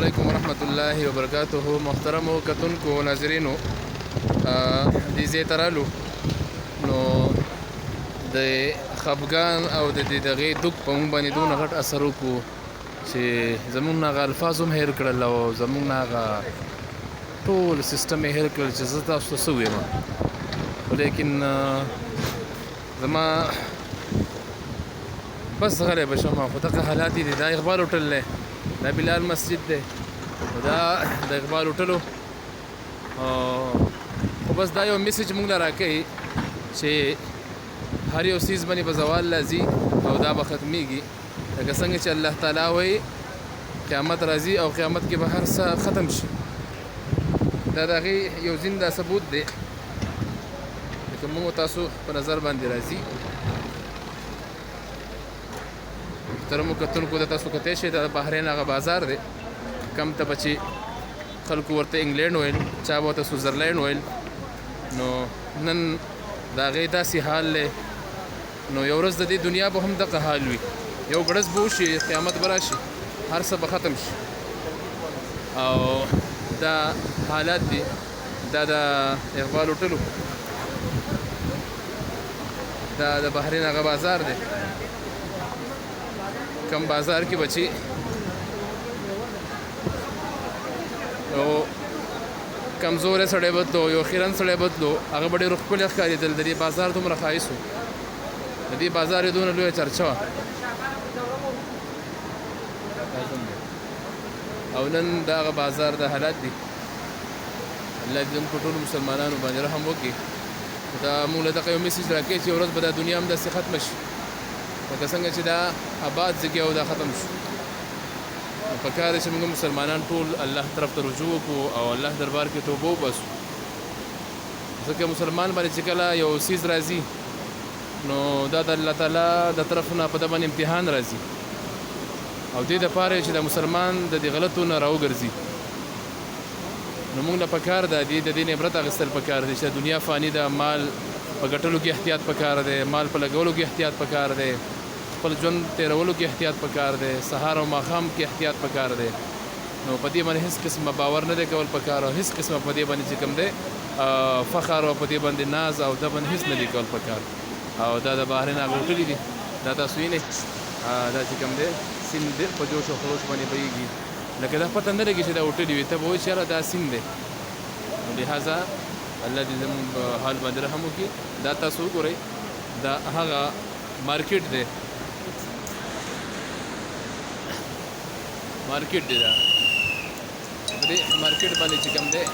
علیکم ورحمۃ اللہ وبرکاتہ. محترمو کتونکو ناظرینو دې ځای ته رالو نو د خفګان او د دغې دُک په موږ باندې دونه غټ اثر وکړو چې زموږ نه هغه الفاظ هم هېر کړل او زموږ نه هغه ټول سیسټم یې هېر کړل چې زه تاسو ته څه ووایم. خو لیکن زما بس غلی به شم. خو دغه حالات دي. دا اقبال هوټل دی، دا بلال مسجد دی، دا د اقبال هوټلو. خو بس دا یو میسج موږ له راکوي چې هر یو څیز باندې به زوال راځي او دا به ختمیږي. لکه څنګه چې الله تعالی وایي قیامت راځي او قیامت کې به هر څه ختم شي. دا د هغې یو زنده ثبوت دی لکه موږ تاسو په نظر باندې راځي. محترمو کتونکو د تاسو کتی شئ دا د بحرین هغه بازار دی کم ته به چې خلکو ورته انګلینډ ویل، چا به ورته سویزرلینډ ویل. نو نن د هغې داسې حال دی. نو یو ورځ د دې دنیا به هم دغه حال وي. یو ګړز به وشي، قیامت به راشي، هر څه به ختم شي. او دا حالات دي. دا د اقبال هوټلو، دا د بحرین هغه بازار دی. کم بازار کې بچي او کمزوری سړی بتلو، یو خیرن سړی بتلو، هغه به ډېر ښکلی ښکارېدل. د دې بازار دومره ښایست و، د دې بازار یې دونه لویه چرچه وه. او نن د هغه بازار د حالات دي. الله دې زموږ په ټولو مسلمانانو باندې رحم وکړي. دا موږ له دغه یو میسج راکوي چې یو ورځ به دا دنیا هم داسې ختمه شي لکه څنګه چې دا آباد ځګې او دا ختم شو. نو پکار دی چې موږ مسلمانان ټول الله طرف ته رجوع وکړو او الله دربار کې توبه وباسو. ځکه مسلمان باندې چې کله یو څیز راځي نو دا د الله تعالی د طرف نه په ده باندې امتحان راځي او دې دپاره چې د مسلمان د دې غلطو نه راوګرځي. نو موږ له پکار ده د دې نه عبرت اخیستل پکار دی چې دنیا فاني ده. مال په ګټلو کې احتیاط پکار دی، مال په لګولو کې احتیاط پکار دی، خپل ژوند تېرولو کې احتیاط پکار دی، سهار او ماښام کې احتیاط پکار دی. نو په دې باندې هېڅ قسمه باور نه دی کول پکار او هېڅ قسمه په دې باندې چې کوم دی فخر او په دې باندې ناز او دا باندې هېڅ نه دی کول پکار. او دا د بحرین هغه هوټلي دي. دا تاسو وینئ دا چې کوم دی سیند ډېر په جوش او خروش باندې بهیږي. لکه دا پته نه لګي چې دا هوټلي وي، ته به وایې چې یاره دا سیند دی. نو لهذا الله دې زموږ حال باندې رحم وکړي. دا تاسو وګورئ، دا هغه مارکیټ دی، مارکیټ دی. دا په دې مارکیټ باندې چې کوم دی